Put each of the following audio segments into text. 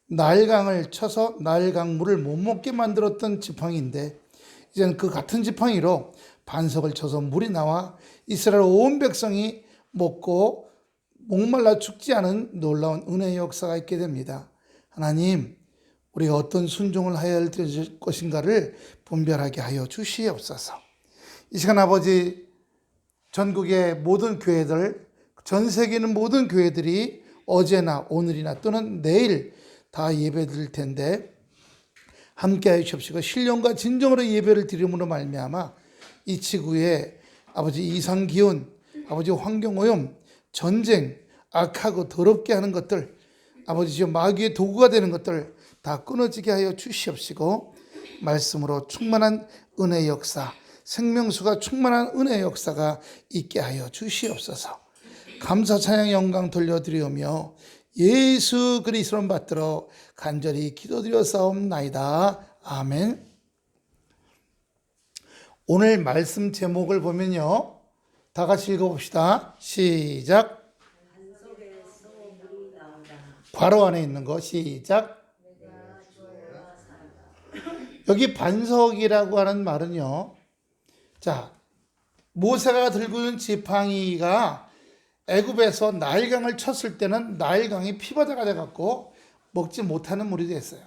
나일강을 쳐서 나일강 물을 못 먹게 만들었던 지팡이인데 이제는 그 같은 지팡이로 반석을 쳐서 물이 나와 이스라엘 온 백성이 먹고 목말라 죽지 않은 놀라운 은혜의 역사가 있게 됩니다. 하나님, 우리가 어떤 순종을 하여야 할 것인가를 분별하게 하여 주시옵소서. 이 시간 아버지, 전국의 모든 교회들, 전 세계 있는 모든 교회들이 어제나 오늘이나 또는 내일 다 예배 드릴 텐데 함께 하여 주옵시고 신령과 진정으로 예배를 드림으로 말미암아 이 지구에 아버지 이상기온, 아버지 환경오염, 전쟁, 악하고 더럽게 하는 것들, 아버지 마귀의 도구가 되는 것들 다 끊어지게 하여 주시옵시고 말씀으로 충만한 은혜의 역사, 생명수가 충만한 은혜의 역사가 있게 하여 주시옵소서. 감사 찬양 영광 돌려드리오며 예수 그리스도를 받들어 간절히 기도드렸사옵나이다. 아멘. 오늘 말씀 제목을 보면요, 다 같이 읽어봅시다. 시작. 괄호 안에 있는 거 시작. 여기 반석이라고 하는 말은요, 자, 모세가 들고 있는 지팡이가 애굽에서 나일강을 쳤을 때는 나일강이 피바다가 돼갖고 먹지 못하는 물이 됐어요.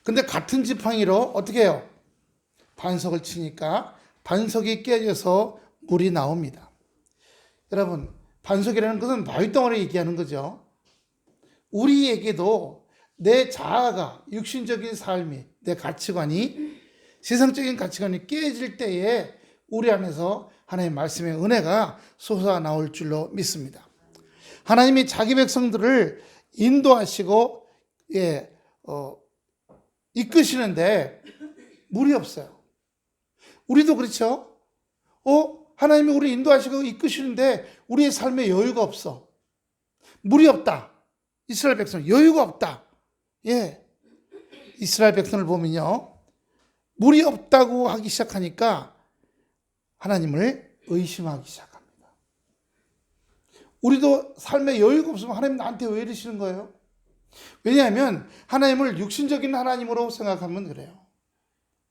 근데 같은 지팡이로 어떻게 해요? 반석을 치니까 반석이 깨져서 물이 나옵니다. 여러분, 반석이라는 것은 바위덩어리 얘기하는 거죠. 우리에게도 내 자아가, 육신적인 삶이, 내 가치관이, 세상적인 가치관이 깨질 때에 우리 안에서 하나님의 말씀의 은혜가 솟아나올 줄로 믿습니다. 하나님이 자기 백성들을 인도하시고 이끄시는데 물이 없어요. 우리도 그렇죠? 하나님이 우리 인도하시고 이끄시는데 우리의 삶에 여유가 없어. 물이 없다. 이스라엘 백성 여유가 없다. 이스라엘 백성을 보면요, 물이 없다고 하기 시작하니까 하나님을 의심하기 시작합니다. 우리도 삶에 여유가 없으면 하나님 나한테 왜 이러시는 거예요? 왜냐하면 하나님을 육신적인 하나님으로 생각하면 그래요.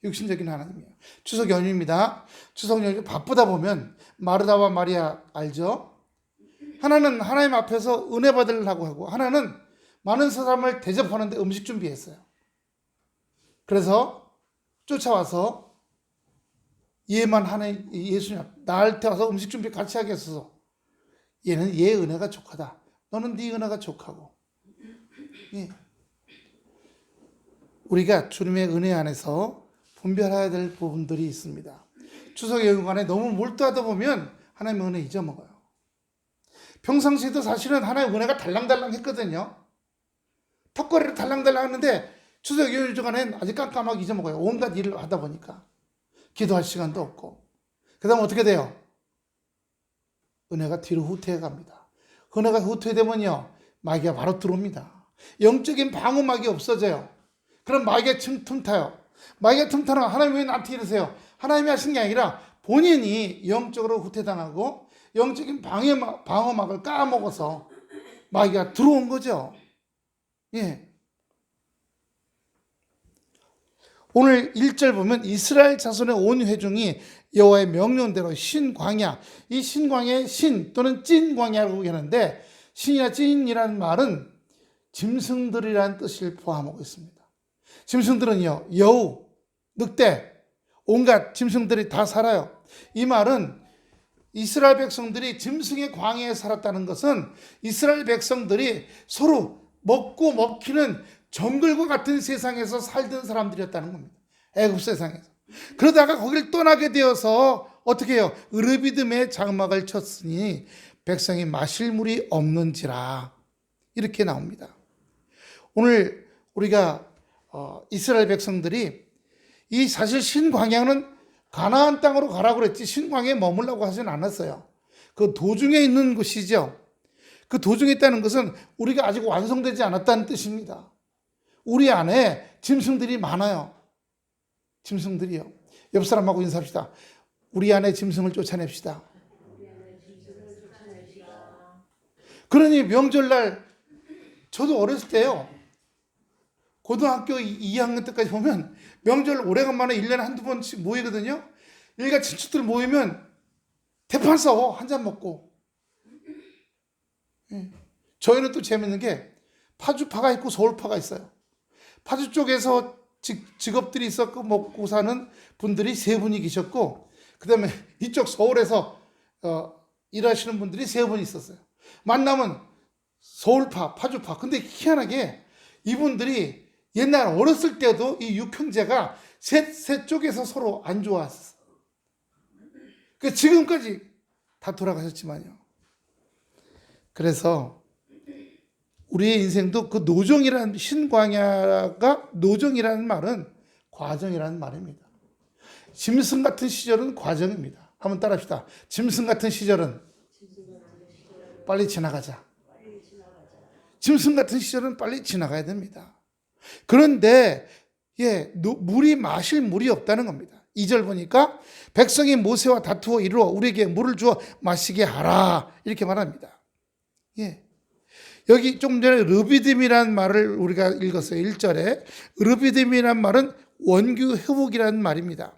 육신적인 하나님이에요. 추석 연휴입니다. 추석 연휴 바쁘다 보면 마르다와 마리아 알죠? 하나는 하나님 앞에서 은혜 받으려고 하고 하나는 많은 사람을 대접하는데 음식 준비했어요. 그래서 쫓아와서 얘만 하나님, 예수님 나한테 와서 음식 준비 같이 하겠어서 얘는 얘 은혜가 족하다. 너는 네 은혜가 족하고. 우리가 주님의 은혜 안에서 분별해야 될 부분들이 있습니다. 추석 연휴간에 너무 몰두하다 보면 하나님의 은혜 잊어먹어요. 평상시에도 사실은 하나님의 은혜가 달랑달랑 했거든요. 턱걸이를 달랑달랑 하는데 추석 연휴 주간엔 아직 깜깜하게 잊어먹어요. 온갖 일을 하다 보니까. 기도할 시간도 없고. 그 다음 어떻게 돼요? 은혜가 뒤로 후퇴해 갑니다. 은혜가 후퇴되면요, 마귀가 바로 들어옵니다. 영적인 방어막이 없어져요. 그럼 마귀가 틈타요. 마귀가 틈타는 하나님 왜 나한테 이러세요? 하나님이 하신 게 아니라 본인이 영적으로 후퇴당하고 영적인 방어막을 까먹어서 마귀가 들어온 거죠. 오늘 1절 보면 이스라엘 자손의 온 회중이 여호와의 명령대로 신광야, 이 신광야의 신 또는 찐광야라고 하는데 신이나 찐이라는 말은 짐승들이라는 뜻을 포함하고 있습니다. 짐승들은요, 여우, 늑대, 온갖 짐승들이 다 살아요. 이 말은 이스라엘 백성들이 짐승의 광야에 살았다는 것은 이스라엘 백성들이 서로 먹고 먹히는 정글과 같은 세상에서 살던 사람들이었다는 겁니다. 애굽 세상에서. 그러다가 거기를 떠나게 되어서 어떻게 해요? 으르비듬의 장막을 쳤으니 백성이 마실 물이 없는지라, 이렇게 나옵니다. 오늘 우리가 이스라엘 백성들이 이 사실 신광야는 가나안 땅으로 가라고 그랬지 신광야에 머물라고 하진 않았어요. 그 도중에 있는 곳이죠. 그 도중에 있다는 것은 우리가 아직 완성되지 않았다는 뜻입니다. 우리 안에 짐승들이 많아요. 짐승들이요. 옆 사람하고 인사합시다. 우리 안에 짐승을 쫓아냅시다. 그러니 명절날 저도 어렸을 때요, 고등학교 2학년 때까지 보면 명절 오래간만에 1년에 한두 번씩 모이거든요. 일가 친척들 모이면 대판 싸워. 한 잔 먹고. 저희는 또 재밌는 게 파주파가 있고 서울파가 있어요. 파주 쪽에서 직업들이 있었고 먹고 사는 분들이 세 분이 계셨고, 그 다음에 이쪽 서울에서 일하시는 분들이 세 분 있었어요. 만나면 서울파, 파주파. 근데 희한하게 이분들이 옛날 어렸을 때도 이 육형제가 세 쪽에서 서로 안 좋았어. 그 지금까지 다 돌아가셨지만요. 그래서 우리의 인생도 그 노정이라는, 신광야가 노정이라는 말은 과정이라는 말입니다. 짐승 같은 시절은 과정입니다. 한번 따라합시다. 짐승 같은 시절은 빨리 지나가자. 짐승 같은 시절은 빨리 지나가야 됩니다. 그런데 물이 마실 물이 없다는 겁니다. 2절 보니까 백성이 모세와 다투어 이르러 우리에게 물을 주어 마시게 하라 이렇게 말합니다. 여기 좀 전에 르비딤이라는 말을 우리가 읽었어요. 1절에 르비딤이라는 말은 원규 회복이라는 말입니다.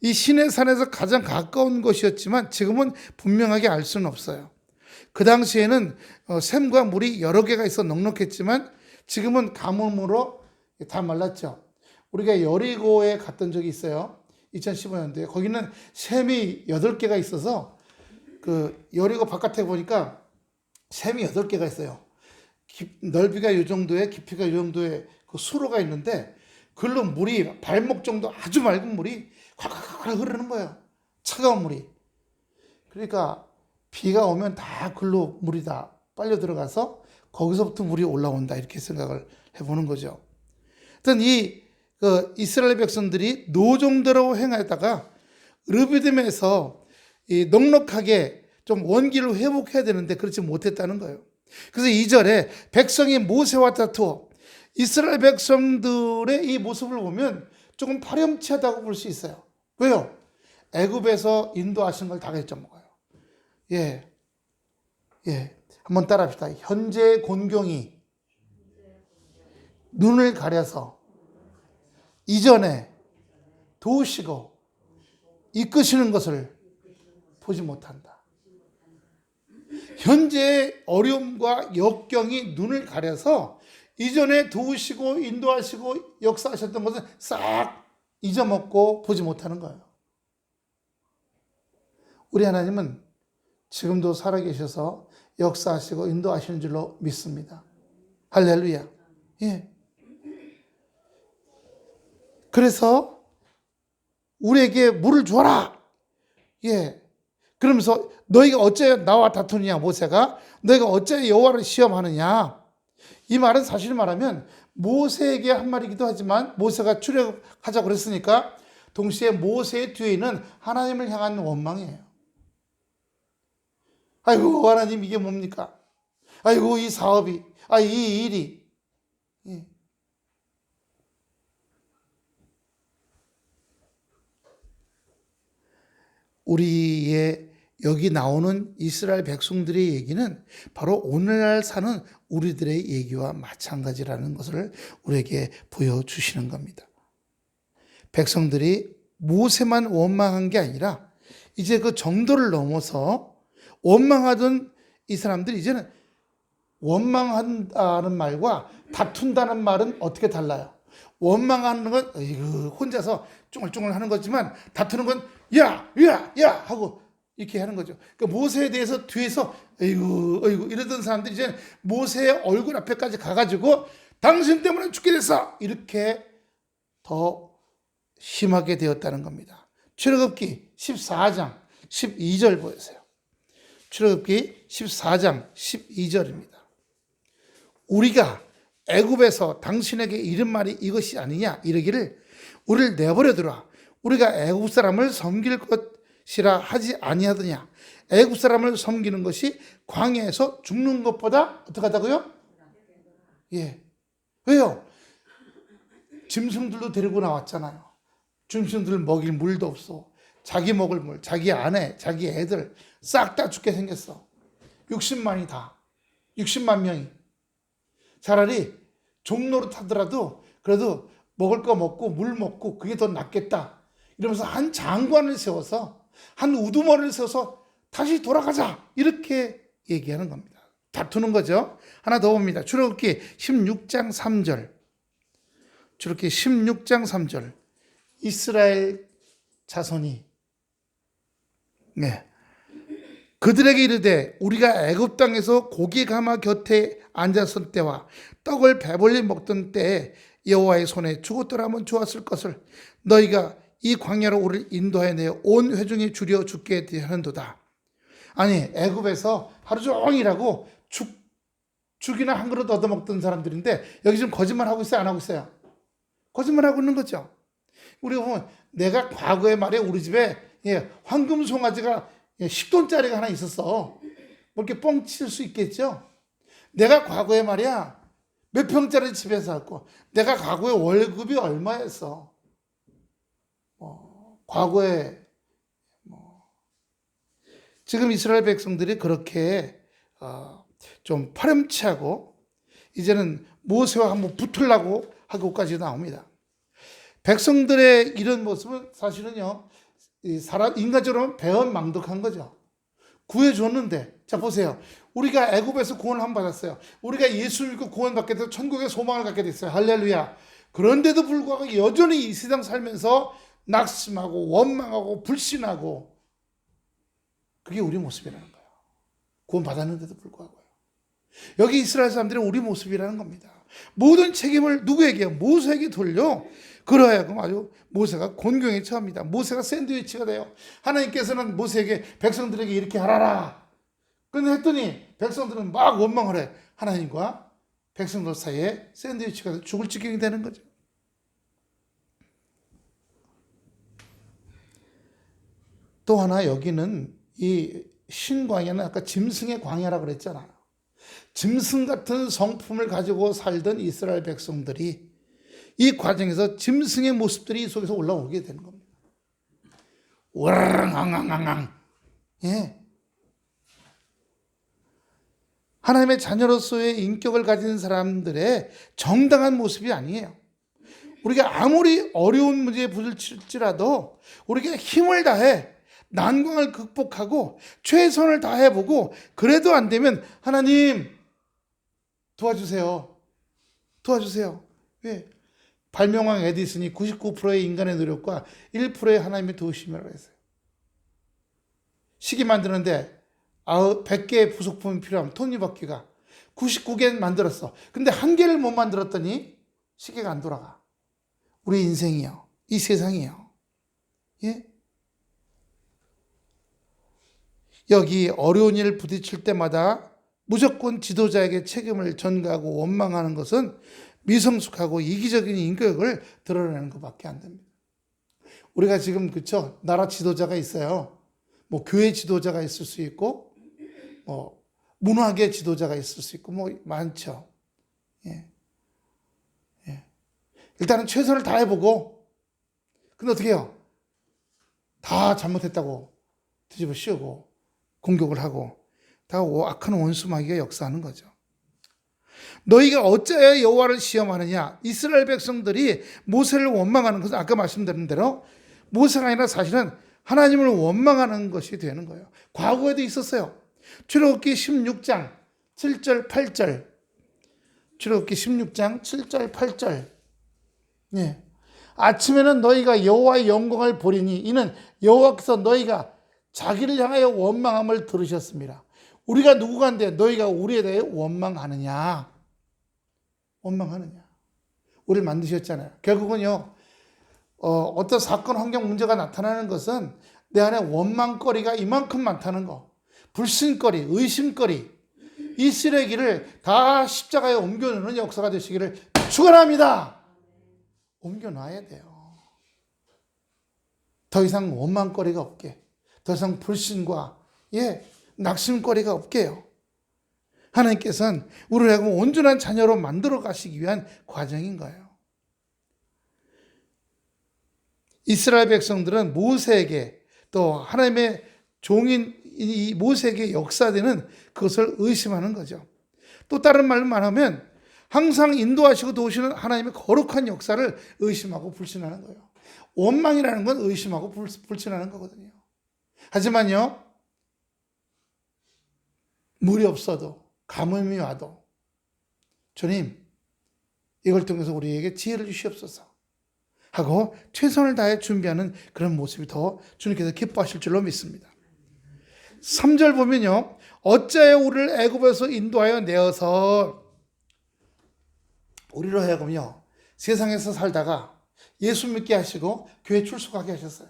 이 시내산에서 가장 가까운 곳이었지만 지금은 분명하게 알 수는 없어요. 그 당시에는 샘과 물이 여러 개가 있어 넉넉했지만 지금은 가뭄으로 다 말랐죠. 우리가 여리고에 갔던 적이 있어요. 2015년도에. 거기는 샘이 8개가 있어서 그 여리고 바깥에 보니까 샘이 8개가 있어요. 넓이가 이 정도에 깊이가 이 정도의 그 수로가 있는데 그걸로 물이 발목 정도 아주 맑은 물이 콸콸콸 흐르는 거예요. 차가운 물이. 그러니까 비가 오면 다 글로 물이 다 빨려 들어가서 거기서부터 물이 올라온다 이렇게 생각을 해보는 거죠. 하여튼 이 이스라엘 백성들이 노정대로 행하다가 르비딤에서 넉넉하게 좀 원기를 회복해야 되는데 그렇지 못했다는 거예요. 그래서 2절에 백성이 모세와 다투어, 이스라엘 백성들의 이 모습을 보면 조금 파렴치하다고 볼 수 있어요. 왜요? 애굽에서 인도하신 걸 다 잊어먹어요. 한번 따라합시다. 현재 곤경이 눈을 가려서 이전에 도우시고 이끄시는 것을 보지 못한다. 현재의 어려움과 역경이 눈을 가려서 이전에 도우시고 인도하시고 역사하셨던 것을 싹 잊어먹고 보지 못하는 거예요. 우리 하나님은 지금도 살아계셔서 역사하시고 인도하시는 줄로 믿습니다. 할렐루야. 그래서 우리에게 물을 주어라. 그러면서 너희가 어째 나와 다투느냐 모세가 너희가 어째 여호와를 시험하느냐. 이 말은 사실 말하면 모세에게 한 말이기도 하지만 모세가 출애굽하자고 그랬으니까 동시에 모세의 뒤에 있는 하나님을 향한 원망이에요. 아이고 하나님 이게 뭡니까? 아이고 이 사업이, 이 일이. 우리의 여기 나오는 이스라엘 백성들의 얘기는 바로 오늘날 사는 우리들의 얘기와 마찬가지라는 것을 우리에게 보여주시는 겁니다. 백성들이 모세만 원망한 게 아니라 이제 그 정도를 넘어서 원망하던 이 사람들이 이제는 원망한다는 말과 다툰다는 말은 어떻게 달라요? 원망하는 건 혼자서 쫑알쫑알 하는 거지만 다투는 건 야 하고 이렇게 하는 거죠. 그러니까 모세에 대해서 뒤에서 어이구 이러던 사람들이 이제 모세의 얼굴 앞에까지 가가지고 당신 때문에 죽게 됐어 이렇게 더 심하게 되었다는 겁니다. 출애굽기 14장 12절 보세요. 출애굽기 14장 12절입니다. 우리가 애굽에서 당신에게 이른 말이 이것이 아니냐 이르기를 우리를 내버려두라. 우리가 애굽 사람을 섬길 것이라 하지 아니하더냐. 애굽 사람을 섬기는 것이 광야에서 죽는 것보다 어떻게 하다고요? 왜요? 짐승들도 데리고 나왔잖아요. 짐승들 먹일 물도 없어. 자기 먹을 물, 자기 아내, 자기 애들 싹 다 죽게 생겼어. 60만 명이. 차라리 종로로 타더라도 그래도 먹을 거 먹고 물 먹고 그게 더 낫겠다. 이러면서 한 장관을 세워서 한 우두머리를 세워서 다시 돌아가자. 이렇게 얘기하는 겁니다. 다투는 거죠. 하나 더 봅니다. 출애굽기 16장 3절. 출애굽기 16장 3절. 이스라엘 자손이 그들에게 이르되 우리가 애굽 땅에서 고기 가마 곁에 앉았을 때와 떡을 배불리 먹던 때에 여호와의 손에 죽었더라면 좋았을 것을 너희가 이 광야로 우리를 인도하여 내 온 회중이 줄여 죽게 하는도다. 아니, 애굽에서 하루 종일 하고 죽이나 한 그릇 얻어먹던 사람들인데 여기 지금 거짓말하고 있어요? 안 하고 있어요? 거짓말하고 있는 거죠. 우리가 보면 내가 과거에 말이야 우리 집에 황금 송아지가 10돈짜리가 하나 있었어. 뭐 이렇게 뻥칠 수 있겠죠. 내가 과거에 말이야 몇 평짜리 집에 살고 내가 과거에 월급이 얼마였어. 과거에 지금 이스라엘 백성들이 그렇게 좀 파렴치하고 이제는 모세와 한번 붙으려고 하고까지 나옵니다. 백성들의 이런 모습은 사실은요, 인간적으로 배은망덕한 거죠. 구해줬는데, 자 보세요. 우리가 애굽에서 구원을 한번 받았어요. 우리가 예수 믿고 구원받게 돼서 천국의 소망을 갖게 됐어요. 할렐루야. 그런데도 불구하고 여전히 이 세상 살면서 낙심하고 원망하고 불신하고, 그게 우리 모습이라는 거예요. 구원 받았는데도 불구하고요. 여기 이스라엘 사람들은 우리 모습이라는 겁니다. 모든 책임을 누구에게? 모세에게 돌려. 그러하여금 아주 모세가 곤경에 처합니다. 모세가 샌드위치가 돼요. 하나님께서는 모세에게 백성들에게 이렇게 하라라. 그런데 했더니 백성들은 막 원망을 해. 하나님과 백성들 사이에 샌드위치가 돼서 죽을 지경이 되는 거죠. 또 하나 여기는 이 신광야는 아까 짐승의 광야라고 그랬잖아요. 짐승 같은 성품을 가지고 살던 이스라엘 백성들이 이 과정에서 짐승의 모습들이 이 속에서 올라오게 되는 겁니다. 우랑앙앙앙. 하나님의 자녀로서의 인격을 가진 사람들의 정당한 모습이 아니에요. 우리가 아무리 어려운 문제에 부딪힐지라도 우리가 힘을 다해 난관을 극복하고 최선을 다해보고 그래도 안 되면 하나님 도와주세요. 도와주세요. 왜? 발명왕 에디슨이 99%의 인간의 노력과 1%의 하나님의 도우심이라고 했어요. 시계 만드는데 100개의 부속품이 필요하면 톱니바퀴가 99개 만들었어. 근데 한 개를 못 만들었더니 시계가 안 돌아가. 우리 인생이요. 이 세상이요. 예? 여기 어려운 일을 부딪힐 때마다 무조건 지도자에게 책임을 전가하고 원망하는 것은 미성숙하고 이기적인 인격을 드러내는 것밖에 안 됩니다. 우리가 지금 그렇죠? 나라 지도자가 있어요. 뭐 교회 지도자가 있을 수 있고, 뭐 문화계 지도자가 있을 수 있고, 뭐 많죠. 예. 일단은 최선을 다해보고, 근데 어떻게 해요? 다 잘못했다고 뒤집어 씌우고 공격을 하고 다 악한 원수 마귀가 역사하는 거죠. 너희가 어찌하여 여호와를 시험하느냐? 이스라엘 백성들이 모세를 원망하는 것은 아까 말씀드린 대로 모세가 아니라 사실은 하나님을 원망하는 것이 되는 거예요. 과거에도 있었어요. 출애굽기 16장 7절 8절. 출애굽기 16장 7절 8절. 예. 아침에는 너희가 여호와의 영광을 보리니 이는 여호와께서 너희가 자기를 향하여 원망함을 들으셨습니다. 우리가 누구간데 너희가 우리에 대해 원망하느냐? 원망하느냐? 우리를 만드셨잖아요. 결국은요, 어떤 사건, 환경 문제가 나타나는 것은 내 안에 원망거리가 이만큼 많다는 거. 불신거리, 의심거리, 이 쓰레기를 다 십자가에 옮겨놓는 역사가 되시기를 축원합니다. 옮겨놔야 돼요. 더 이상 원망거리가 없게, 더 이상 불신과 낙심거리가 없게요. 하나님께서는 우리를 하여금 온전한 자녀로 만들어 가시기 위한 과정인 거예요. 이스라엘 백성들은 모세에게 또 하나님의 종인 이 모세에게 역사되는 그것을 의심하는 거죠. 또 다른 말로 말하면 항상 인도하시고 도우시는 하나님의 거룩한 역사를 의심하고 불신하는 거예요. 원망이라는 건 의심하고 불신하는 거거든요. 하지만요, 물이 없어도 가뭄이 와도 주님, 이걸 통해서 우리에게 지혜를 주시옵소서 하고 최선을 다해 준비하는 그런 모습이 더 주님께서 기뻐하실 줄로 믿습니다. 3절 보면요, 어찌하여 우리를 애굽에서 인도하여 내어서 우리로 하여금요 세상에서 살다가 예수 믿게 하시고 교회 출석하게 하셨어요.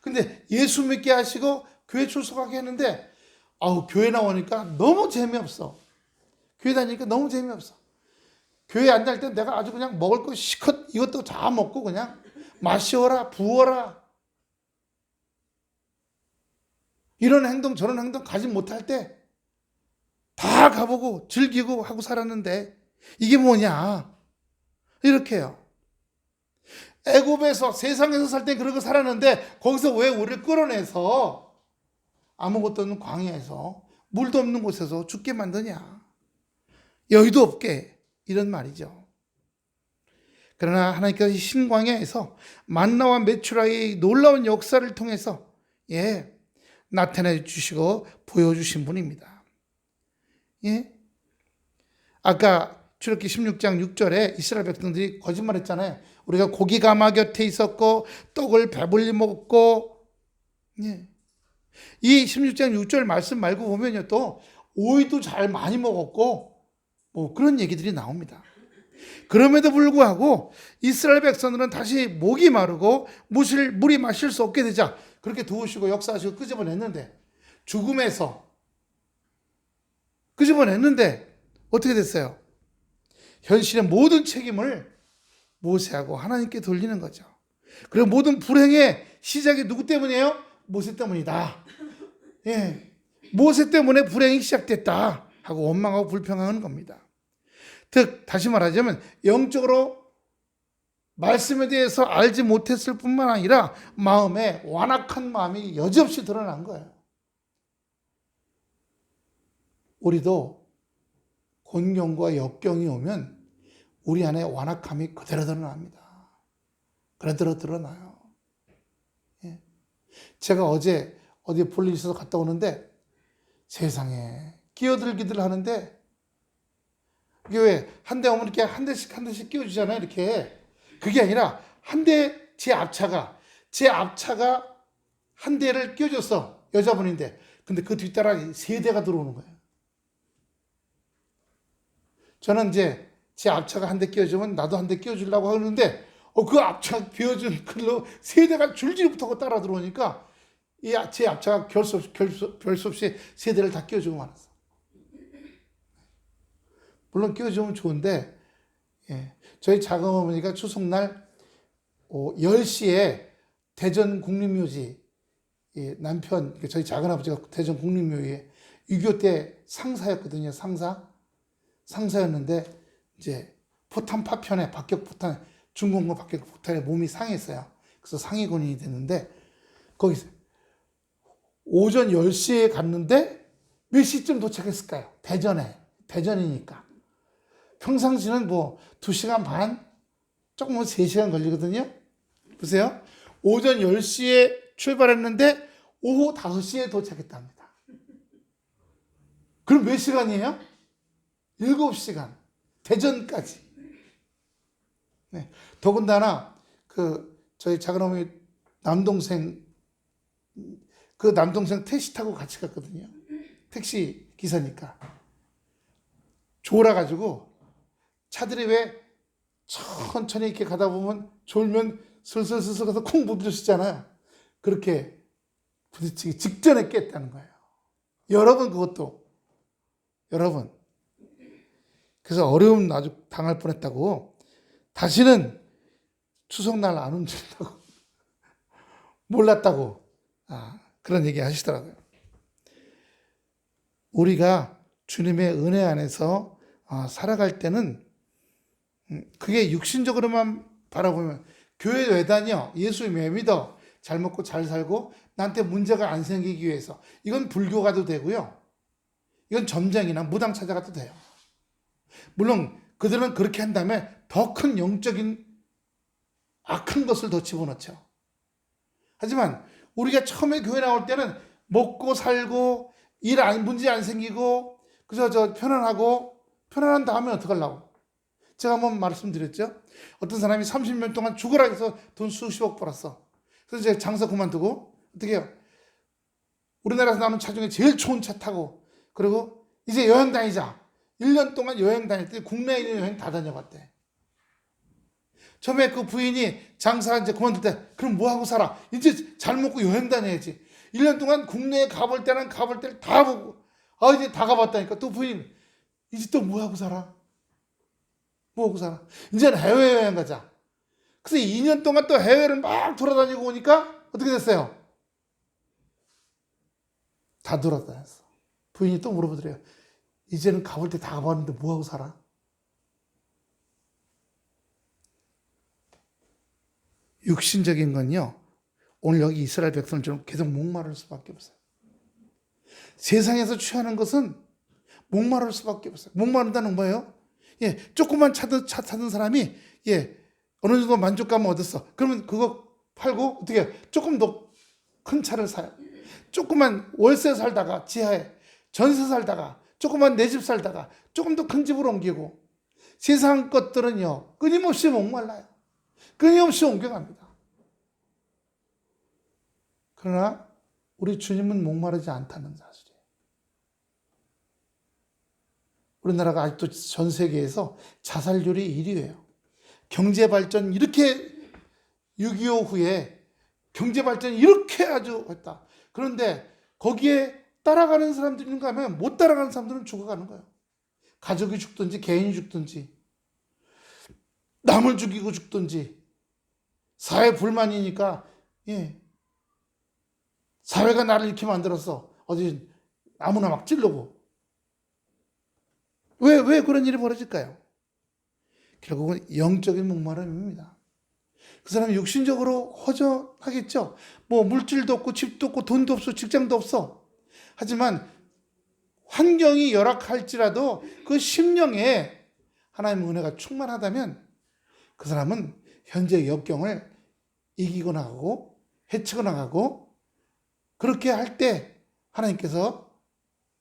근데 예수 믿게 하시고 교회 출석하게 했는데 교회 나오니까 너무 재미없어. 교회 다니니까 너무 재미없어. 교회 안 다닐 때 내가 아주 그냥 먹을 거 시컷 이것도 다 먹고 그냥 마시어라 부어라 이런 행동 저런 행동 가지 못할 때 다 가보고 즐기고 하고 살았는데 이게 뭐냐 이렇게요. 애굽에서 세상에서 살 때 그러고 살았는데 거기서 왜 우리를 끌어내서 아무것도 없는 광야에서 물도 없는 곳에서 죽게 만드냐, 여유도 없게, 이런 말이죠. 그러나 하나님께서 신광야에서 만나와 메추라의 놀라운 역사를 통해서 나타내 주시고 보여주신 분입니다. 아까 출애굽기 16장 6절에 이스라엘 백성들이 거짓말했잖아요. 우리가 고기 가마 곁에 있었고 떡을 배불리 먹었고, 이 16장 6절 말씀 말고 보면요, 또 오이도 잘 많이 먹었고 그런 얘기들이 나옵니다. 그럼에도 불구하고 이스라엘 백성들은 다시 목이 마르고 물이 마실 수 없게 되자 그렇게 도우시고 역사하시고 끄집어냈는데, 죽음에서 끄집어냈는데 어떻게 됐어요? 현실의 모든 책임을 모세하고 하나님께 돌리는 거죠. 그리고 모든 불행의 시작이 누구 때문이에요? 모세 때문이다. 모세 때문에 불행이 시작됐다 하고 원망하고 불평하는 겁니다. 즉 다시 말하자면 영적으로 말씀에 대해서 알지 못했을 뿐만 아니라 마음에 완악한 마음이 여지없이 드러난 거예요. 우리도 곤경과 역경이 오면 우리 안에 완악함이 그대로 드러납니다. 그대로 드러나요. 제가 어제 어디 볼 일 있어서 갔다 오는데 세상에 끼어들기들 하는데, 이게 왜 한 대 오면 이렇게 한 대씩 끼워주잖아요. 이렇게. 그게 아니라 제 앞차가 한 대를 끼워줬어. 여자분인데. 근데 그 뒤따라 3대가 들어오는 거예요. 저는 이제 제 앞차가 한 대 끼워주면 나도 한 대 끼워주려고 하는데 그 앞차 끼워준 글로 3대가 줄줄이 붙고 따라 들어오니까 제 앞차가 별 수 없이 3대를 다 끼워주고 말았어. 물론 끼워주면 좋은데, 저희 작은 어머니가 추석날 10시에 대전 국립묘지, 남편, 저희 작은 아버지가 대전 국립묘지에 6.25 때 상사였거든요. 상사였는데 이제 포탄 파편에 중공군 박격 포탄에 몸이 상했어요. 그래서 상위군인이 됐는데 거기서 오전 10시에 갔는데 몇 시쯤 도착했을까요? 대전이니까. 평상시는 2시간 반, 조금 3시간 걸리거든요. 보세요. 오전 10시에 출발했는데 오후 5시에 도착했답니다. 그럼 몇 시간이에요? 7시간. 대전까지. 더군다나 저희 작은어머니 남동생 택시 타고 같이 갔거든요. 택시 기사니까. 졸아가지고 차들이 왜 천천히 이렇게 가다 보면 졸면 슬슬 가서 콩 부딪히잖아요. 그렇게 부딪히기 직전에 깼다는 거예요. 여러분. 그래서 어려움 아주 당할 뻔했다고, 다시는 추석날 안 움직인다고 몰랐다고 그런 얘기 하시더라고요. 우리가 주님의 은혜 안에서 살아갈 때는 그게 육신적으로만 바라보면 교회 왜 다녀? 예수 왜 믿어? 잘 먹고 잘 살고 나한테 문제가 안 생기기 위해서, 이건 불교 가도 되고요. 이건 점쟁이나 무당 찾아가도 돼요. 물론 그들은 그렇게 한 다음에 더 큰 영적인 악한 것을 더 집어넣죠. 하지만 우리가 처음에 교회 나올 때는 먹고 살고 문제 안 생기고 그저 편안하고 편안한 다음에 어떡하려고? 제가 한번 말씀드렸죠. 어떤 사람이 30년 동안 죽으라 해서 돈 수십억 벌었어. 그래서 이제 장사 그만두고 어떻게 해요? 우리나라에서 나오는 차 중에 제일 좋은 차 타고 그리고 이제 여행 다니자. 1년 동안 여행 다닐 때 국내에 있는 여행 다 다녀봤대. 처음에 그 부인이 장사 이제 그만둘 때 그럼 뭐 하고 살아? 이제 잘 먹고 여행 다녀야지. 1년 동안 국내에 가볼 때는 가볼 때를 다 보고 이제 다 가봤다니까. 또 부인 이제 또 뭐 하고 살아? 뭐 하고 살아? 이제는 해외여행 가자. 그래서 2년 동안 또 해외를 막 돌아다니고 오니까 어떻게 됐어요? 다 돌아다녔어. 부인이 또 물어보더래요. 이제는 가볼 때 다 가봤는데 뭐 하고 살아? 육신적인 건요. 오늘 여기 이스라엘 백성처럼 계속 목마를 수밖에 없어요. 세상에서 취하는 것은 목마를 수밖에 없어요. 목마른다는 뭐예요? 조그만 차 타던 사람이 어느 정도 만족감을 얻었어. 그러면 그거 팔고 어떻게 해요? 조금 더 큰 차를 사요. 조그만 월세 살다가 지하에 전세 살다가 조그만 내 집 살다가 조금 더 큰 집으로 옮기고 세상 것들은요 끊임없이 목말라요. 끊임없이 옮겨갑니다. 그러나 우리 주님은 목마르지 않다는 사실이에요. 우리나라가 아직도 전 세계에서 자살률이 1위예요. 경제발전 이렇게 6.25 후에 경제발전이 이렇게 아주 했다. 그런데 거기에 따라가는 사람들이 있는가 하면 못 따라가는 사람들은 죽어가는 거예요. 가족이 죽든지 개인이 죽든지 남을 죽이고 죽든지 사회 불만이니까 사회가 나를 이렇게 만들었어. 어디 아무나 막 찔르고. 왜 그런 일이 벌어질까요? 결국은 영적인 목마름입니다. 그 사람이 육신적으로 허전하겠죠. 뭐 물질도 없고 집도 없고 돈도 없어 직장도 없어. 하지만 환경이 열악할지라도 그 심령에 하나님의 은혜가 충만하다면 그 사람은 현재 역경을 이기고 나가고 헤치고 나가고 그렇게 할 때 하나님께서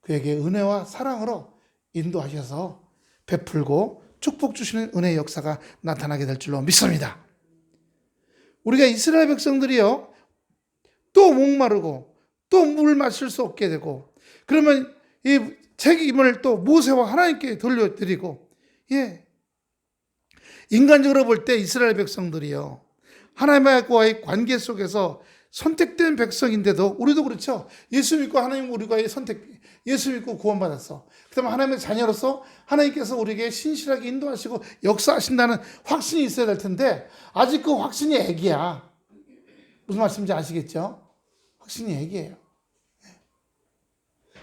그에게 은혜와 사랑으로 인도하셔서 베풀고 축복 주시는 은혜의 역사가 나타나게 될 줄로 믿습니다. 우리가 이스라엘 백성들이요 또 목마르고 또 물 마실 수 없게 되고 그러면 이 책임을 또 모세와 하나님께 돌려드리고 인간적으로 볼 때 이스라엘 백성들이요 하나님과의 관계 속에서 선택된 백성인데도 우리도 그렇죠. 예수 믿고 하나님 우리과의 예수 믿고 구원받았어. 그 다음에 하나님의 자녀로서 하나님께서 우리에게 신실하게 인도하시고 역사하신다는 확신이 있어야 될 텐데 아직 그 확신이 애기야. 무슨 말씀인지 아시겠죠? 확신이 애기예요.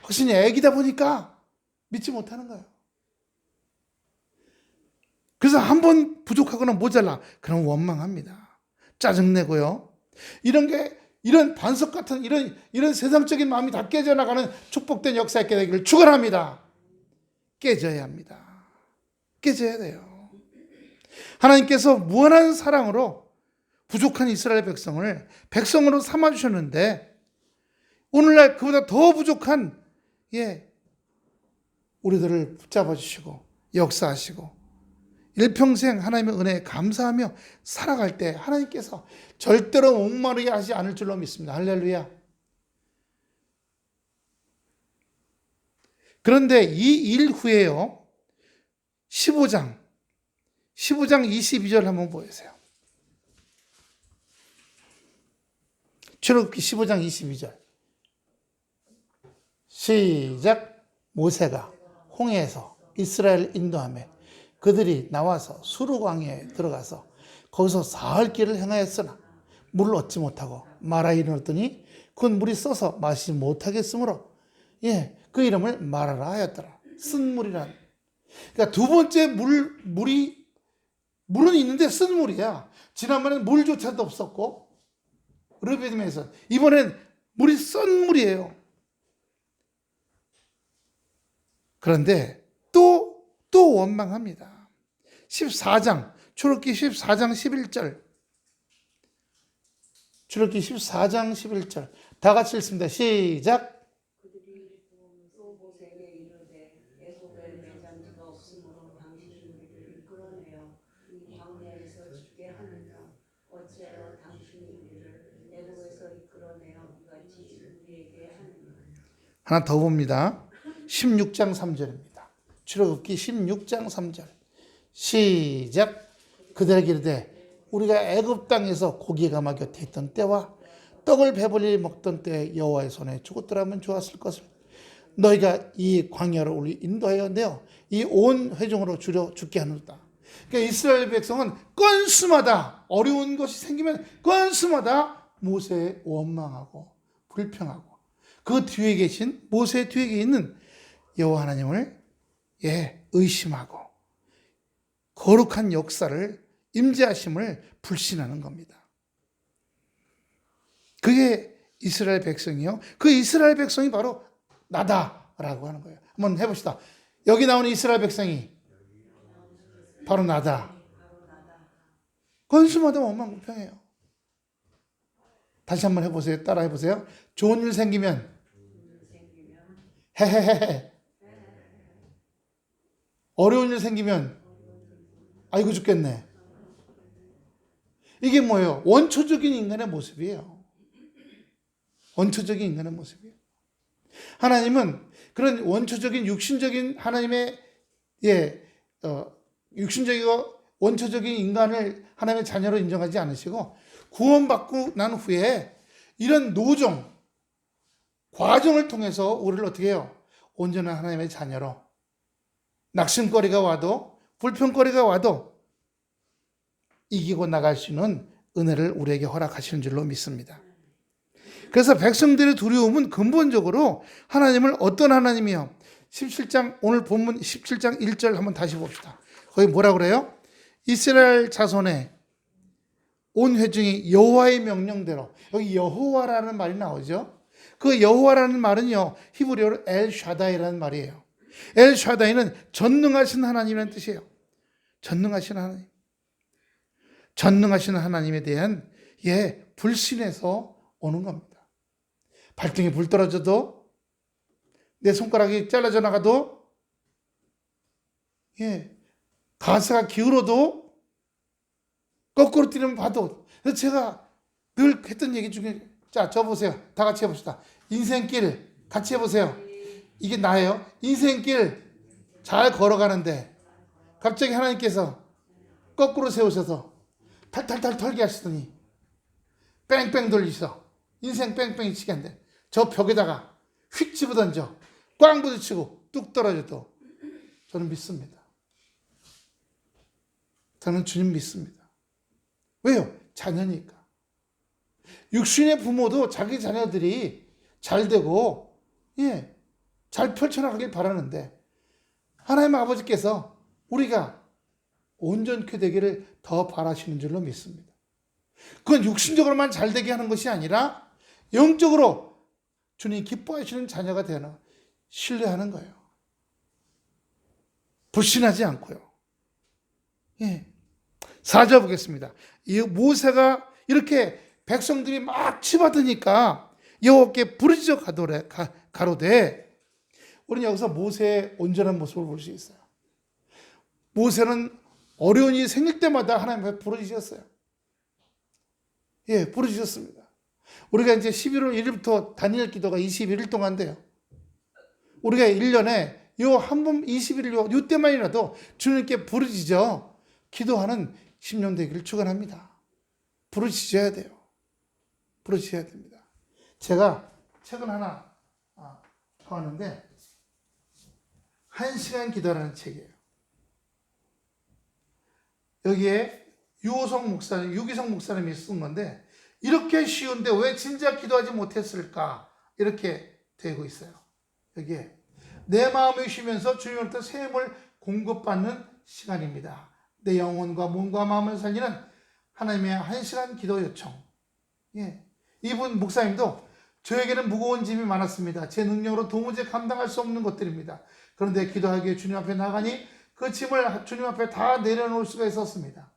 확신이 애기다 보니까 믿지 못하는 거예요. 그래서 한 번 부족하거나 모자라 그럼 원망합니다. 짜증내고요. 이런 반석 같은 이런 세상적인 마음이 다 깨져나가는 축복된 역사에 되기를 축원합니다. 깨져야 합니다. 깨져야 돼요. 하나님께서 무한한 사랑으로 부족한 이스라엘 백성을 백성으로 삼아주셨는데 오늘날 그보다 더 부족한 우리들을 붙잡아 주시고 역사하시고 일평생 하나님의 은혜에 감사하며 살아갈 때 하나님께서 절대로 목마르게 하지 않을 줄로 믿습니다. 할렐루야. 그런데 이 일 후에요. 15장 22절 한번 보세요. 출애굽기 15장 22절. 시작. 모세가 홍해에서 이스라엘 인도하며 그들이 나와서 수르 광야에 들어가서 거기서 사흘 길을 행하였으나 물을 얻지 못하고 마라 이르렀더니 그건 물이 써서 마시지 못하겠으므로 그 이름을 마라라 하였더라. 쓴 물이란. 그러니까 두 번째 물은 있는데 쓴 물이야. 지난번에는 물조차도 없었고 르비딤에서 이번엔 물이 쓴 물이에요. 그런데 또 원망합니다. 14장, 출애굽기 14장 11절. 출애굽기 14장 11절. 다 같이 읽습니다. 시작. 그들이 또 모세에게 이르되 애굽에 매장지가 없으므로 당신이 우리를 이끌어내어 이 광야에서 죽게 하는가. 어찌하여 당신이 우리를 애굽에서 이끌어내어 이같이 우리에게 하느냐. 하나 더 봅니다. 16장 3절입니다. 출애굽기 16장 3절. 시작. 그들에게 이르되 우리가 애굽 땅에서 고기의 가마 곁에 있던 때와 떡을 배불리 먹던 때에 여호와의 손에 죽었더라면 좋았을 것을 너희가 이 광야로 우리 인도하여 내어 이 온 회중으로 죽게 하노라. 그러니까 이스라엘 백성은 건수마다 어려운 것이 생기면 건수마다 모세에 원망하고 불평하고 그 뒤에 계신 모세 뒤에 있는 여호와 하나님을 의심하고 거룩한 역사를 임재하심을 불신하는 겁니다. 그게 이스라엘 백성이요. 그 이스라엘 백성이 바로 나다라고 하는 거예요. 한번 해봅시다. 여기 나오는 이스라엘 백성이 바로 나다. 건수마다 원망불평해요. 다시 한번 해보세요. 따라 해보세요. 좋은 일 생기면 헤헤헤헤. 어려운 일 생기면 아이고 죽겠네. 이게 뭐예요? 원초적인 인간의 모습이에요. 원초적인 인간의 모습이에요. 하나님은 그런 원초적인 육신적인 하나님의 육신적이고 원초적인 인간을 하나님의 자녀로 인정하지 않으시고 구원받고 난 후에 이런 노정, 과정을 통해서 우리를 어떻게 해요? 온전한 하나님의 자녀로 낙심거리가 와도 불평거리가 와도 이기고 나갈 수 있는 은혜를 우리에게 허락하시는 줄로 믿습니다. 그래서 백성들의 두려움은 근본적으로 하나님을 어떤 하나님이요? 17장 오늘 본문 17장 1절 한번 다시 봅시다. 거기 뭐라 그래요? 이스라엘 자손의 온 회중이 여호와의 명령대로, 여기 여호와라는 말이 나오죠. 그 여호와라는 말은요 히브리어로 엘샤다이라는 말이에요. 엘샤다이는 전능하신 하나님이라는 뜻이에요. 전능하신 하나님. 전능하신 하나님에 대한 불신에서 오는 겁니다. 발등에 불 떨어져도 내 손가락이 잘라져 나가도 가스가 기울어도 거꾸로 뛰면 봐도. 그래서 제가 늘 했던 얘기 중에 자, 저 보세요. 다 같이 해봅시다. 인생길 같이 해보세요. 이게 나예요. 인생길 잘 걸어가는데 갑자기 하나님께서 거꾸로 세우셔서 탈탈탈 털게 하시더니 뺑뺑 돌리셔. 인생 뺑뺑이 치게 한대. 저 벽에다가 휙 집어던져 꽝 부딪히고 뚝 떨어져도 저는 믿습니다. 저는 주님 믿습니다. 왜요? 자녀니까. 육신의 부모도 자기 자녀들이 잘 되고 잘 펼쳐나가길 바라는데 하나님 아버지께서 우리가 온전케 되기를 더 바라시는 줄로 믿습니다. 그건 육신적으로만 잘 되게 하는 것이 아니라 영적으로 주님이 기뻐하시는 자녀가 되는 신뢰하는 거예요. 불신하지 않고요. 4절 보겠습니다. 이 모세가 이렇게 백성들이 막 치받으니까 여호와께 부르짖어 가로되 우리는 여기서 모세의 온전한 모습을 볼 수 있어요. 모세는 어려운 일이 생길 때마다 하나님 앞에 부르짖었어요. 부르짖었습니다. 우리가 이제 11월 1일부터 다니엘 기도가 21일 동안 돼요. 우리가 1년에 요 한 번 21일 요 때만이라도 주님께 부르짖어 기도하는 10년 되기를 축원합니다. 부르짖어야 돼요. 부르짖어야 됩니다. 제가 책을 하나 사왔는데 1시간 기도라는 책이에요. 여기에 유기성 목사님이 쓴 건데 이렇게 쉬운데 왜 진작 기도하지 못했을까? 이렇게 되고 있어요. 여기에 내 마음을 쉬면서 주님으로부터 새 힘을 공급받는 시간입니다. 내 영혼과 몸과 마음을 살리는 하나님의 1시간 기도 요청. 이분 목사님도 저에게는 무거운 짐이 많았습니다. 제 능력으로 도무지 감당할 수 없는 것들입니다. 그런데 기도하기에 주님 앞에 나가니 그 짐을 주님 앞에 다 내려놓을 수가 있었습니다.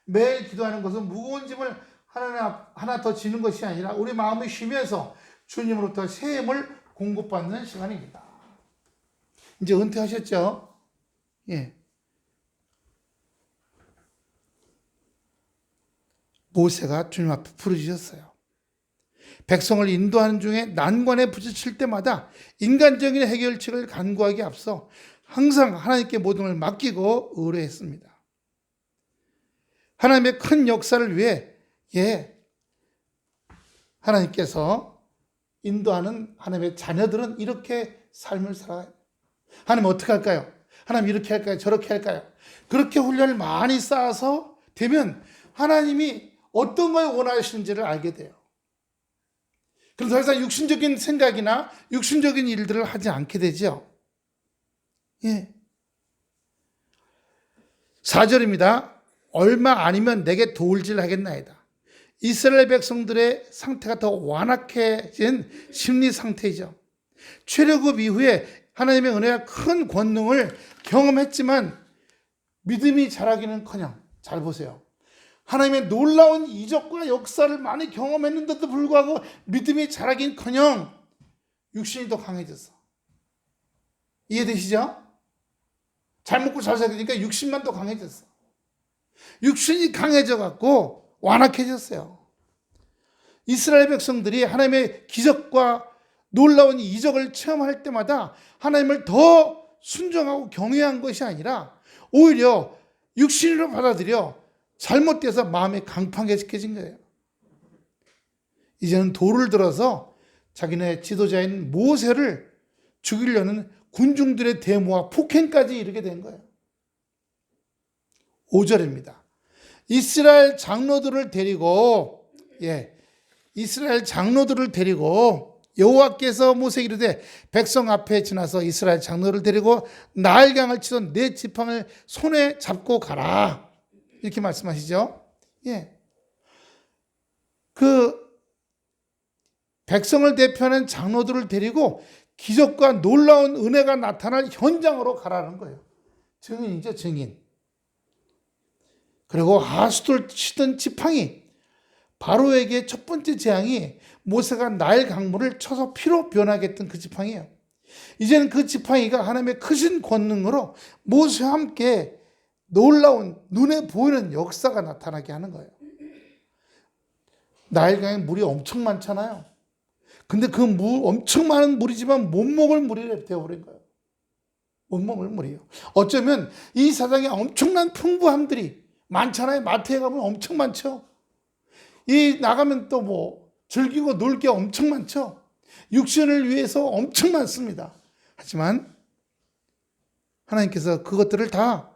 매일 기도하는 것은 무거운 짐을 하나 더 지는 것이 아니라 우리 마음이 쉬면서 주님으로부터 새 힘을 공급받는 시간입니다. 이제 은퇴하셨죠? 예. 모세가 주님 앞에 부르짖었어요. 백성을 인도하는 중에 난관에 부딪힐 때마다 인간적인 해결책을 간구하기에 앞서 항상 하나님께 모든 걸 맡기고 의뢰했습니다. 하나님의 큰 역사를 위해 하나님께서 인도하는 하나님의 자녀들은 이렇게 삶을 살아가요. 하나님 어떻게 할까요? 하나님 이렇게 할까요? 저렇게 할까요? 그렇게 훈련을 많이 쌓아서 되면 하나님이 어떤 걸 원하시는지를 알게 돼요. 그래서 더 이상 육신적인 생각이나 육신적인 일들을 하지 않게 되죠. 예. 4절입니다. 얼마 아니면 내게 도울질 하겠나이다. 이스라엘 백성들의 상태가 더 완악해진 심리 상태이죠. 출애굽 이후에 하나님의 은혜와 큰 권능을 경험했지만 믿음이 자라기는커녕, 잘 보세요, 하나님의 놀라운 이적과 역사를 많이 경험했는데도 불구하고 믿음이 자라기는커녕 육신이 더 강해졌어. 이해되시죠? 잘 먹고 잘 살니까 육신만 더 강해졌어. 육신이 강해져 갖고 완악해졌어요. 이스라엘 백성들이 하나님의 기적과 놀라운 이적을 체험할 때마다 하나님을 더 순종하고 경외한 것이 아니라 오히려 육신으로 받아들여 잘못돼서 마음이 강팍해진 거예요. 이제는 돌을 들어서 자기네 지도자인 모세를 죽이려는 군중들의 데모와 폭행까지 이르게 된 거예요. 5절입니다. 이스라엘 장로들을 데리고 여호와께서 모세에게 이르되 백성 앞에 지나서 이스라엘 장로를 데리고 나일강을 치던 네 지팡을 손에 잡고 가라. 이렇게 말씀하시죠. 예. 그 백성을 대표하는 장로들을 데리고 기적과 놀라운 은혜가 나타날 현장으로 가라는 거예요. 증인이죠, 증인. 그리고 하수돌 치던 지팡이, 바로에게 첫 번째 재앙이 모세가 나일 강물을 쳐서 피로 변하게 했던 그 지팡이에요. 이제는 그 지팡이가 하나님의 크신 권능으로 모세와 함께 놀라운 눈에 보이는 역사가 나타나게 하는 거예요. 나일강에 물이 엄청 많잖아요. 근데 그 엄청 많은 물이지만 못 먹을 물이 되어버린 거예요. 못 먹을 물이에요. 어쩌면 이 세상에 엄청난 풍부함들이 많잖아요. 마트에 가면 엄청 많죠. 나가면 또 뭐 즐기고 놀 게 엄청 많죠. 육신을 위해서 엄청 많습니다. 하지만 하나님께서 그것들을 다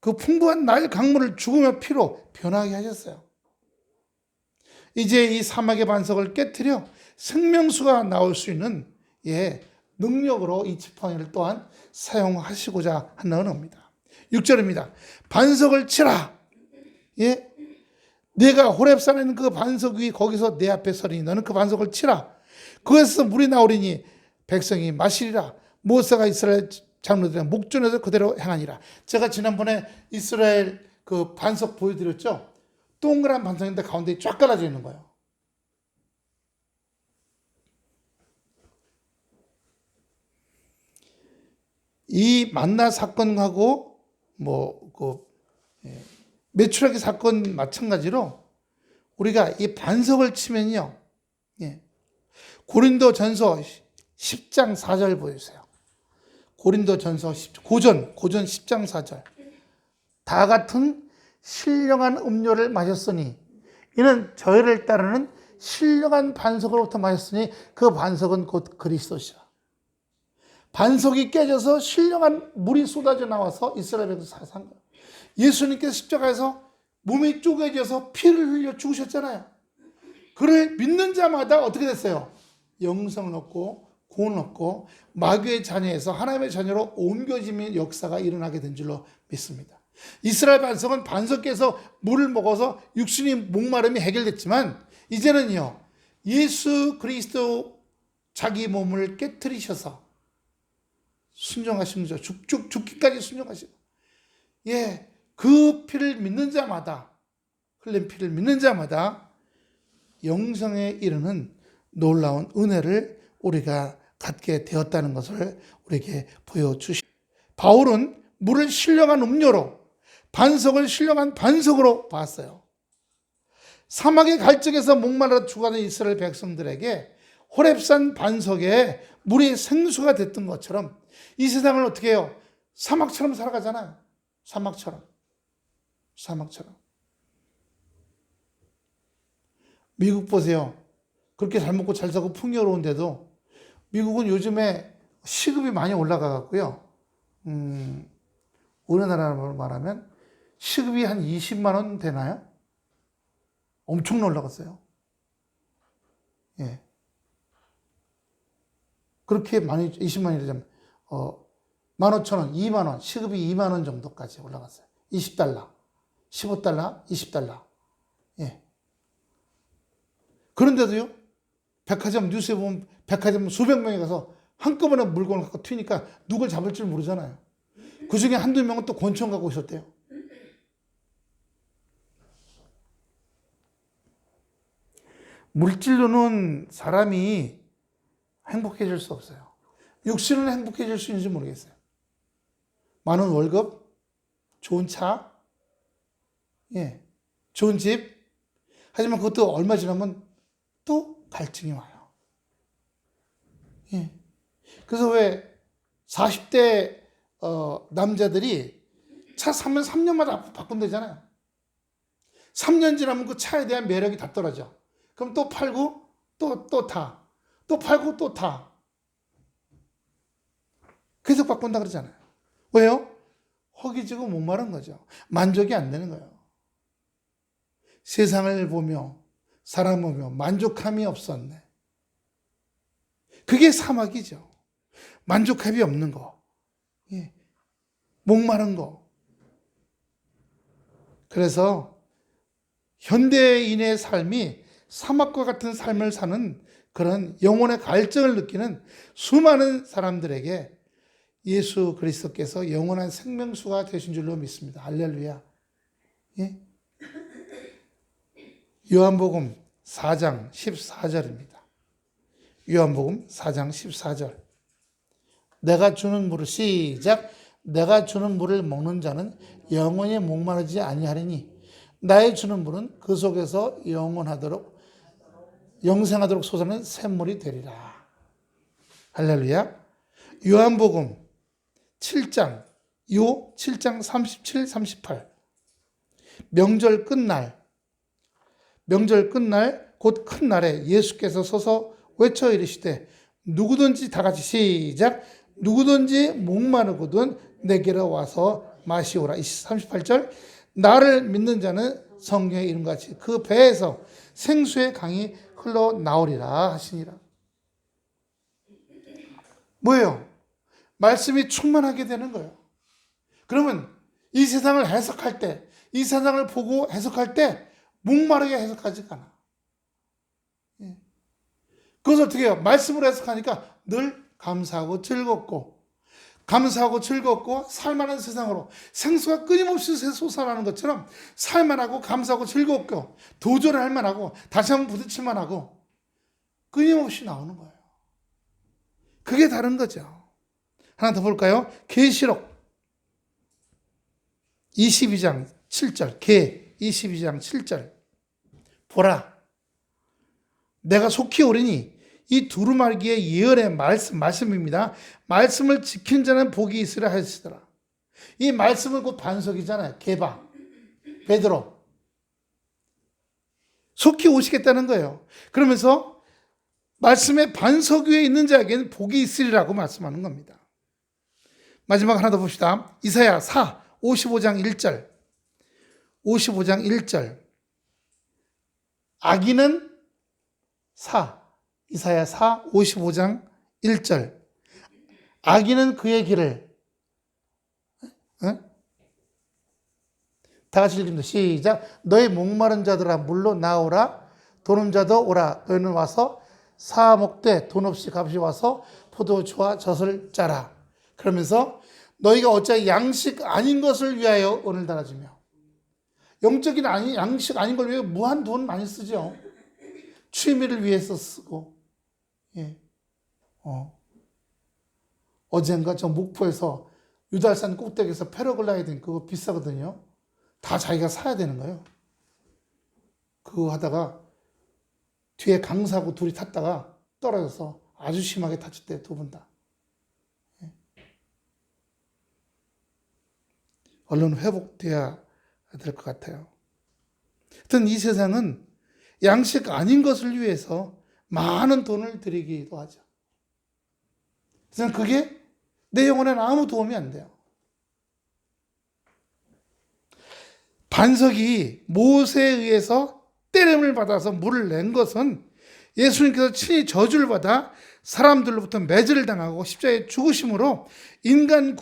그 풍부한 나일 강물을 죽음의 피로 변하게 하셨어요. 이제 이 사막의 반석을 깨트려 생명수가 나올 수 있는 능력으로 이 지팡이를 또한 사용하시고자 한다는 겁니다. 6절입니다. 반석을 치라. 내가 호렙산에 있는 그 반석 위 거기서 내 앞에 서리니 너는 그 반석을 치라. 그것에서 물이 나오리니 백성이 마시리라. 모세가 이스라엘 장로들의 목전에서 그대로 행하니라. 제가 지난번에 이스라엘 그 반석 보여드렸죠. 동그란 반석인데 가운데 쫙 깔아져 있는 거예요. 이 만나 사건하고 메추라기 사건 마찬가지로 우리가 이 반석을 치면요, 고린도전서 10장 4절 보여주세요. 고린도전서 고전 10장 4절. 다 같은 신령한 음료를 마셨으니 이는 저희를 따르는 신령한 반석으로부터 마셨으니 그 반석은 곧 그리스도시라. 반석이 깨져서 신령한 물이 쏟아져 나와서 이스라엘에서 산 거예요. 예수님께서 십자가에서 몸이 쪼개져서 피를 흘려 죽으셨잖아요. 그를 믿는 자마다 어떻게 됐어요? 영생을 얻고 구원을 얻고 마귀의 자녀에서 하나님의 자녀로 옮겨지는 역사가 일어나게 된 줄로 믿습니다. 이스라엘 반석은 반석에서 물을 먹어서 육신이 목마름이 해결됐지만 이제는요, 예수 그리스도 자기 몸을 깨트리셔서 순종하신 거죠. 죽기까지 순종하시고. 예, 그 피를 믿는 자마다, 흘린 피를 믿는 자마다 영생에 이르는 놀라운 은혜를 우리가 갖게 되었다는 것을 우리에게 보여주시. 바울은 물을 신령한 음료로, 반석을 신령한 반석으로 봤어요. 사막의 갈증에서 목말라 죽어가는 이스라엘 백성들에게 호렙산 반석에 물이 생수가 됐던 것처럼 이 세상을 어떻게 해요? 사막처럼 살아가잖아요. 사막처럼. 미국 보세요. 그렇게 잘 먹고 잘 사고 풍요로운데도 미국은 요즘에 시급이 많이 올라가 갖고요. 우리나라로 말하면 시급이 한 20만 원 되나요? 엄청 올라갔어요. 예. 그렇게 많이, 20만 원이 되면, 15,000원, 2만 원, 시급이 2만 원 정도까지 올라갔어요. 20달러, 15달러, 20달러. 예. 그런데도요, 백화점, 뉴스에 보면 백화점 수백 명이 가서 한꺼번에 물건을 갖고 튀니까 누굴 잡을 줄 모르잖아요. 그 중에 한두 명은 또 권총 갖고 있었대요. 물질로는 사람이 행복해질 수 없어요. 육신은 행복해질 수 있는지 모르겠어요. 많은 월급, 좋은 차, 예, 좋은 집. 하지만 그것도 얼마 지나면 또 갈증이 와요. 예. 그래서 왜 40대 남자들이 차 사면 3년마다 바꾼다잖아요. 3년 지나면 그 차에 대한 매력이 다 떨어져. 그럼 또 팔고 또 타. 또 팔고 또 타. 계속 바꾼다 그러잖아요. 왜요? 허기지고 목마른 거죠. 만족이 안 되는 거예요. 세상을 보며 사람 보며 만족함이 없었네. 그게 사막이죠. 만족함이 없는 거. 예. 목마른 거. 그래서 현대인의 삶이 사막과 같은 삶을 사는 그런 영혼의 갈증을 느끼는 수많은 사람들에게 예수 그리스도께서 영원한 생명수가 되신 줄로 믿습니다. 할렐루야. 예? 요한복음 4장 14절입니다. 요한복음 4장 14절. 내가 주는 물을, 시작. 내가 주는 물을 먹는 자는 영원히 목마르지 아니하리니 나의 주는 물은 그 속에서 영생하도록 솟아나는 샘물이 되리라. 할렐루야. 요한복음 7장 37, 38. 명절 끝날 곧 큰 날에 예수께서 서서 외쳐 이르시되 누구든지 다 같이 시작. 누구든지 목마르거든 내게로 와서 마시오라. 38절. 나를 믿는 자는 성경의 이름같이 그 배에서 생수의 강이 흘러나오리라 하시니라. 뭐예요? 말씀이 충만하게 되는 거예요. 그러면 이 세상을 해석할 때, 이 세상을 보고 해석할 때 목마르게 해석하지가 않아. 그것을 어떻게 해요? 말씀으로 해석하니까 늘 감사하고 즐겁고 살만한 세상으로 생수가 끊임없이 솟아나는 것처럼 살만하고 감사하고 즐겁고 도전을 할 만하고 다시 한번 부딪힐 만하고 끊임없이 나오는 거예요. 그게 다른 거죠. 하나 더 볼까요? 계시록 22장 7절. 22장 7절. 보라, 내가 속히 오리니 이 두루마기의 예언의 말씀입니다. 말씀을 지킨 자는 복이 있으라 하시더라. 이 말씀은 곧 반석이잖아요. 게바, 베드로. 속히 오시겠다는 거예요. 그러면서 말씀의 반석 위에 있는 자에게는 복이 있으리라고 말씀하는 겁니다. 마지막 하나 더 봅시다. 이사야 55장 1절. 55장 1절. 악인은 이사야 55장 1절. 악인은 그의 길을, 다 같이 읽습니다. 시작. 너희 목마른 자들아 물로 나오라. 돈 없는 자도 오라. 너희는 와서 사 먹되 돈 없이 값이 와서 포도주와 젖을 짜라. 그러면서 너희가 어찌 양식 아닌 것을 위하여 오늘 달아주며, 영적인 양식 아닌 걸 위해 무한 돈 많이 쓰죠. 취미를 위해서 쓰고. 예. 어젠가 저 목포에서 유달산 꼭대기에서 패러글라이딩 그거 비싸거든요. 다 자기가 사야 되는 거예요. 그거 하다가 뒤에 강사하고 둘이 탔다가 떨어져서 아주 심하게 다쳤대요. 두 분 다. 예. 얼른 회복돼야 될 것 같아요. 하여튼 이 세상은 양식 아닌 것을 위해서 많은 돈을 들이기도 하죠. 그래서 그게 내 영혼에는 아무 도움이 안 돼요. 반석이 모세에 의해서 때림을 받아서 물을 낸 것은 예수님께서 친히 저주를 받아 사람들로부터 매질을 당하고 십자가에 죽으심으로 인간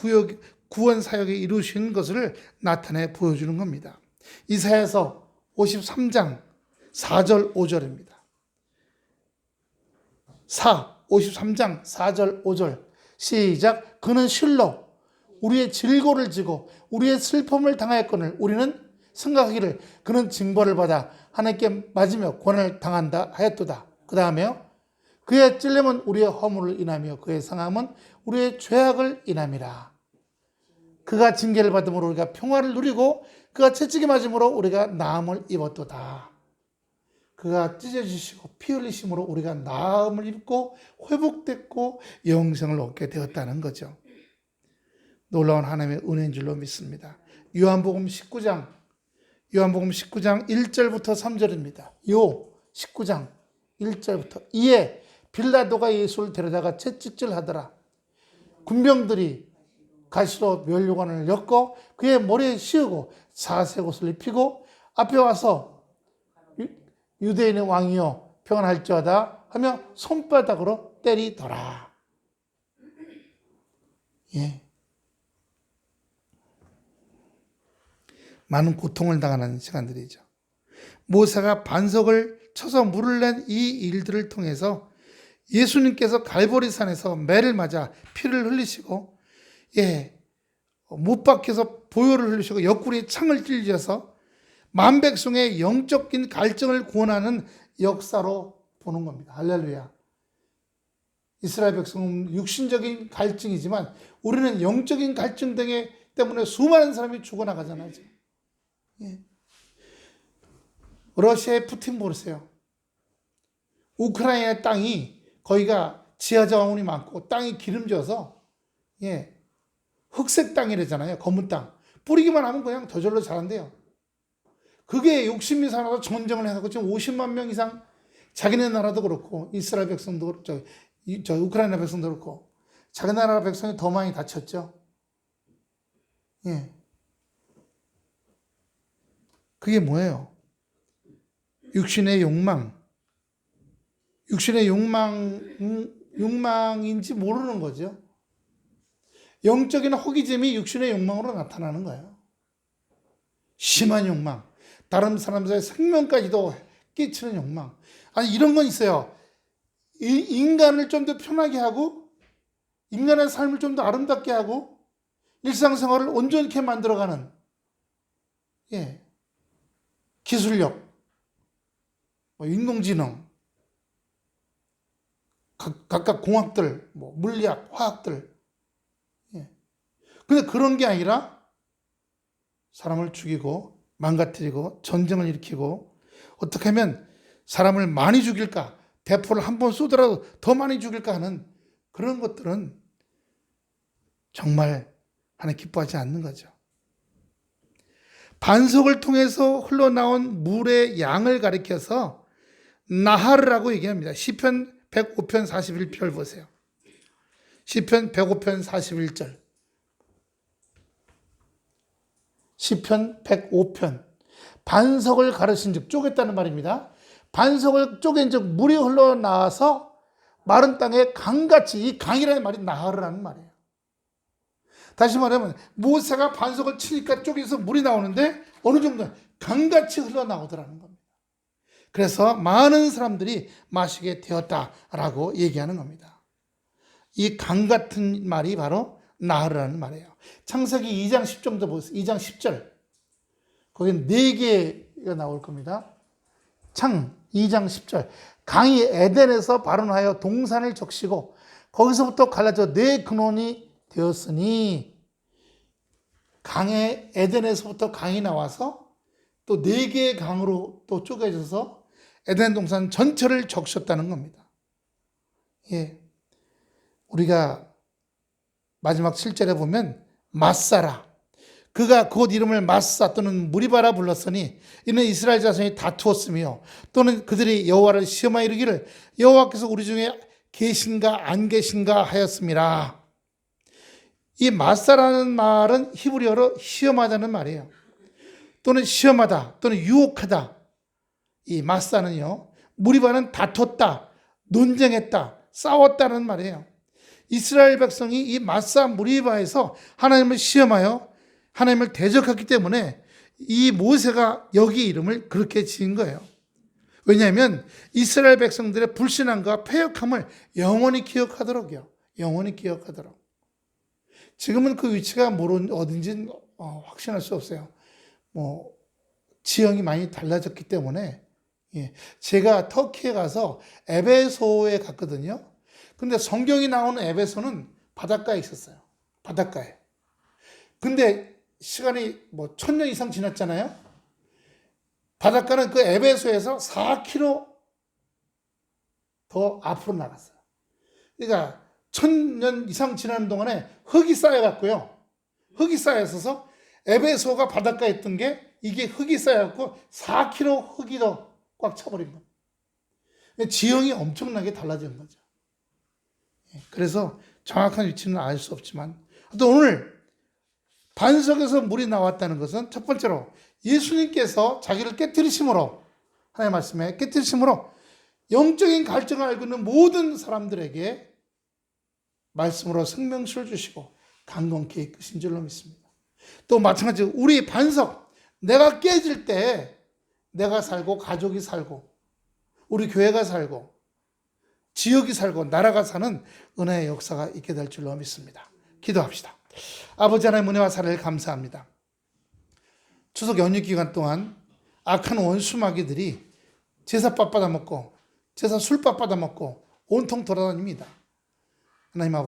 구원 사역에 이루신 것을 나타내 보여주는 겁니다. 이사야서 53장 4절 5절입니다. 53장 4절 5절 시작. 그는 실로 우리의 질고를 지고 우리의 슬픔을 당하였거늘 우리는 생각하기를 그는 징벌을 받아 하나님께 맞으며 고난을 당한다 하였도다. 그 다음에요. 그의 찔림은 우리의 허물을 인하며 그의 상함은 우리의 죄악을 인함이라. 그가 징계를 받음으로 우리가 평화를 누리고 그가 채찍에 맞음으로 우리가 나음을 입었도다. 그가 찢어지시고 피 흘리심으로 우리가 나음을 입고 회복됐고 영생을 얻게 되었다는 거죠. 놀라운 하나님의 은혜인 줄로 믿습니다. 요한복음 19장 1절부터 3절입니다. 요 19장 1절부터 이에 빌라도가 예수를 데려다가 채찍질 하더라. 군병들이 가시로 면류관을 엮고 그의 머리에 씌우고 사색 옷을 입히고 앞에 와서 유대인의 왕이여 평안할지어다 하며 손바닥으로 때리더라. 예. 많은 고통을 당하는 시간들이죠. 모세가 반석을 쳐서 물을 낸 이 일들을 통해서 예수님께서 갈보리산에서 매를 맞아 피를 흘리시고 못 박혀서 보혈을 흘리시고 옆구리에 창을 찔려서 만백성의 영적인 갈증을 구원하는 역사로 보는 겁니다. 할렐루야. 이스라엘 백성은 육신적인 갈증이지만 우리는 영적인 갈증 때문에 수많은 사람이 죽어나가잖아요. 예. 러시아의 푸틴 보세요. 우크라이나 땅이 거기가 지하자원이 많고 땅이 기름져서 흑색 땅이래잖아요. 검은 땅. 뿌리기만 하면 그냥 저절로 자란대요. 그게 욕심이 살아서 전쟁을 해서 지금 50만 명 이상 자기네 나라도 그렇고 이스라엘 백성도 저 우크라이나 백성도 그렇고 자기 나라 백성이 더 많이 다쳤죠. 예. 그게 뭐예요? 육신의 욕망인지 모르는 거죠. 영적인 호기심이 육신의 욕망으로 나타나는 거예요. 심한 욕망. 다른 사람들의 생명까지도 끼치는 욕망. 아니, 이런 건 있어요. 인간을 좀 더 편하게 하고, 인간의 삶을 좀 더 아름답게 하고, 일상생활을 온전케 만들어가는, 기술력, 인공지능, 각각 공학들, 물리학, 화학들. 근데 그런 게 아니라 사람을 죽이고, 망가뜨리고 전쟁을 일으키고 어떻게 하면 사람을 많이 죽일까, 대포를 한 번 쏘더라도 더 많이 죽일까 하는 그런 것들은 정말 하나님 기뻐하지 않는 거죠. 반석을 통해서 흘러나온 물의 양을 가리켜서 나하르라고 얘기합니다. 시편 105편 41절 보세요. 시편 105편 41절. 시편 105편. 반석을 가르친 즉 쪼갰다는 말입니다. 반석을 쪼갠 즉 물이 흘러나와서 마른 땅에 강같이, 이 강이라는 말이 나하르라는 말이에요. 다시 말하면 모세가 반석을 치니까 쪼개서 물이 나오는데 어느 정도 강같이 흘러나오더라는 겁니다. 그래서 많은 사람들이 마시게 되었다라고 얘기하는 겁니다. 이 강 같은 말이 바로 나하르라는 말이에요. 창세기 2장 10절도 보세요. 2장 10절. 거긴 4개가 나올 겁니다. 2장 10절. 강이 에덴에서 발원하여 동산을 적시고 거기서부터 갈라져 네 근원이 되었으니, 강의 에덴에서부터 강이 나와서 또 4개의 강으로 또 쪼개져서 에덴 동산 전체를 적셨다는 겁니다. 예. 우리가 마지막 7절에 보면 마사라, 그가 곧 이름을 마사 또는 무리바라 불렀으니 이는 이스라엘 자손이 다투었으며 또는 그들이 여호와를 시험하여 이르기를 여호와께서 우리 중에 계신가 안 계신가 하였습니다. 이 마사라는 말은 히브리어로 시험하다는 말이에요. 또는 시험하다 또는 유혹하다. 이 마사는요, 무리바는 다퉜다, 논쟁했다, 싸웠다는 말이에요. 이스라엘 백성이 이 마사 무리바에서 하나님을 시험하여 하나님을 대적했기 때문에 이 모세가 여기 이름을 그렇게 지은 거예요. 왜냐하면 이스라엘 백성들의 불신함과 패역함을 영원히 기억하도록요. 영원히 기억하도록. 지금은 그 위치가 어딘지 확신할 수 없어요. 지형이 많이 달라졌기 때문에. 예. 제가 터키에 가서 에베소에 갔거든요. 근데 성경이 나오는 에베소는 바닷가에 있었어요. 바닷가에. 근데 시간이 1000년 이상 지났잖아요. 바닷가는 그 에베소에서 4km 더 앞으로 나갔어요. 그러니까 1000년 이상 지나는 동안에 흙이 쌓여갔고요. 흙이 쌓여서 에베소가 바닷가에 있던 게 이게 흙이 쌓여갖고 4km 흙이 더 꽉 차버린 거예요. 지형이 엄청나게 달라진 거죠. 그래서 정확한 위치는 알 수 없지만, 또 오늘 반석에서 물이 나왔다는 것은 첫 번째로 예수님께서 자기를 깨뜨리심으로, 하나님의 말씀에 깨뜨리심으로 영적인 갈증을 알고 있는 모든 사람들에게 말씀으로 생명수를 주시고 강건케 이끄신 줄로 믿습니다. 또 마찬가지로 우리 반석, 내가 깨질 때 내가 살고 가족이 살고 우리 교회가 살고 지역이 살고 나라가 사는 은혜의 역사가 있게 될 줄로 믿습니다. 기도합시다. 아버지 하나님, 은혜와 사랑을 감사합니다. 추석 연휴 기간 동안 악한 원수 마귀들이 제사밥 받아먹고 제사 술밥 받아먹고 온통 돌아다닙니다. 하나님 아버지,